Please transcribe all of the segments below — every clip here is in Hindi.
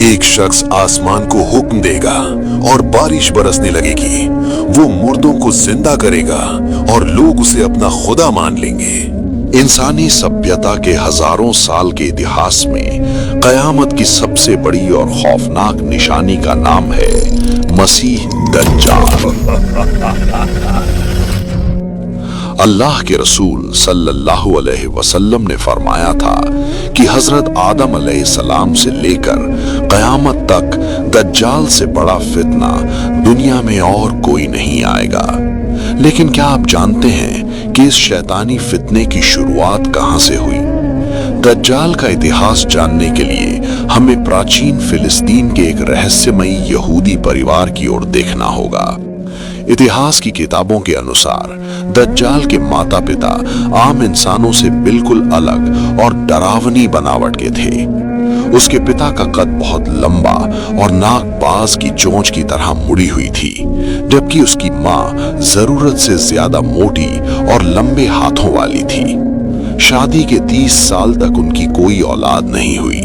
एक शख्स आसमान को हुक्म देगा और बारिश बरसने लगेगी। वो मुर्दों को जिंदा करेगा और लोग उसे अपना खुदा मान लेंगे। इंसानी सभ्यता के हजारों साल के इतिहास में कयामत की सबसे बड़ी और खौफनाक निशानी का नाम है मसीह दज्जाल। अल्लाह के रसूल सल्लल्लाहु अलैहि वसल्लम ने फरमाया था कि हजरत आदम अलैहिस्सलाम से लेकर कयामत तक दज्जाल से बड़ा फितना दुनिया में और कोई नहीं आएगा। लेकिन क्या आप जानते हैं कि इस शैतानी फितने की शुरुआत कहां से हुई? दज्जाल का इतिहास जानने के लिए हमें प्राचीन फिलिस्तीन के एक रहस्यमयी यहूदी परिवार की ओर देखना होगा। इतिहास की किताबों के अनुसार दज्जाल के माता पिता आम इंसानों से बिल्कुल अलग और डरावनी बनावट के थे। उसके पिता का कद बहुत लंबा और नाक बाज की चोंच की तरह मुड़ी हुई थी, जबकि उसकी मां जरूरत से ज्यादा मोटी और लंबे हाथों वाली थी। शादी के 30 साल तक उनकी कोई औलाद नहीं हुई।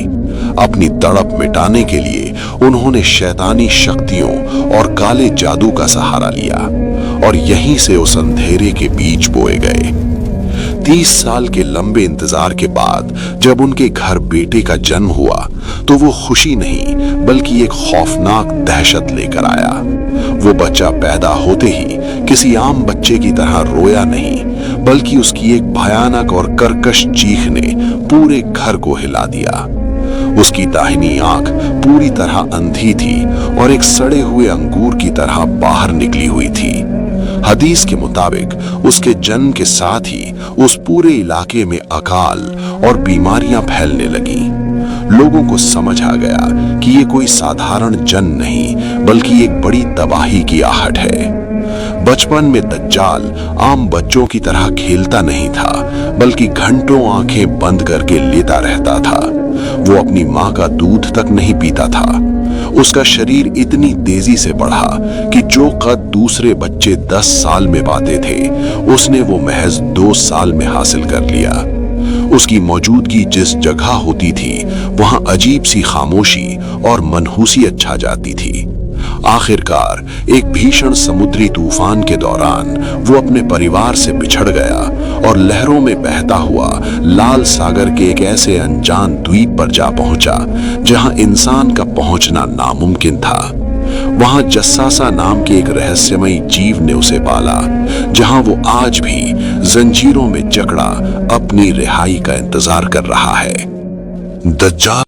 अपनी तड़प मिटाने के लिए उन्होंने शैतानी शक्तियों और काले जादू का सहारा लिया और यहीं से उस अंधेरे के बीज बोए गए। 30 साल के लंबे इंतजार के बाद जब उनके घर बेटे का जन्म हुआ तो वो खुशी नहीं बल्कि एक खौफनाक दहशत लेकर आया। वो बच्चा पैदा होते ही किसी आम बच्चे की तरह रोया नहीं, बल्कि उसकी एक भयानक और कर्कश चीख ने पूरे घर को हिला दिया। उसकी दाहिनी आंख पूरी तरह अंधी थी और एक सड़े हुए अंगूर की तरह बाहर निकली हुई थी। हदीस के मुताबिक उसके जन्म के साथ ही उस पूरे इलाके में अकाल और बीमारियां फैलने लगी। लोगों को समझ आ गया कि ये कोई साधारण जन्म नहीं बल्कि एक बड़ी तबाही की आहट है। बचपन में दज्जाल आम बच्चों की तरह खेलता नहीं था, बल्कि घंटों आंखें बंद करके लेटा रहता था। वो अपनी मां का दूध तक नहीं पीता था। उसका शरीर इतनी तेजी से बढ़ा कि जो कद दूसरे बच्चे 10 साल में पाते थे उसने वो महज 2 साल में हासिल कर लिया। उसकी मौजूदगी जिस जगह होती थी वहां अजीब सी खामोशी और मनहूसियत छा जाती थी। आखिरकार एक भीषण समुद्री तूफान के दौरान वो अपने परिवार से बिछड़ गया और लहरों में बहता हुआ लाल सागर के एक ऐसे अनजान द्वीप पर जा पहुंचा जहां इंसान का पहुंचना नामुमकिन था। वहां जस्सासा नाम के एक रहस्यमयी जीव ने उसे पाला, जहां वो आज भी जंजीरों में जकड़ा अपनी रिहाई का इंतजार कर रहा है। दज्जाल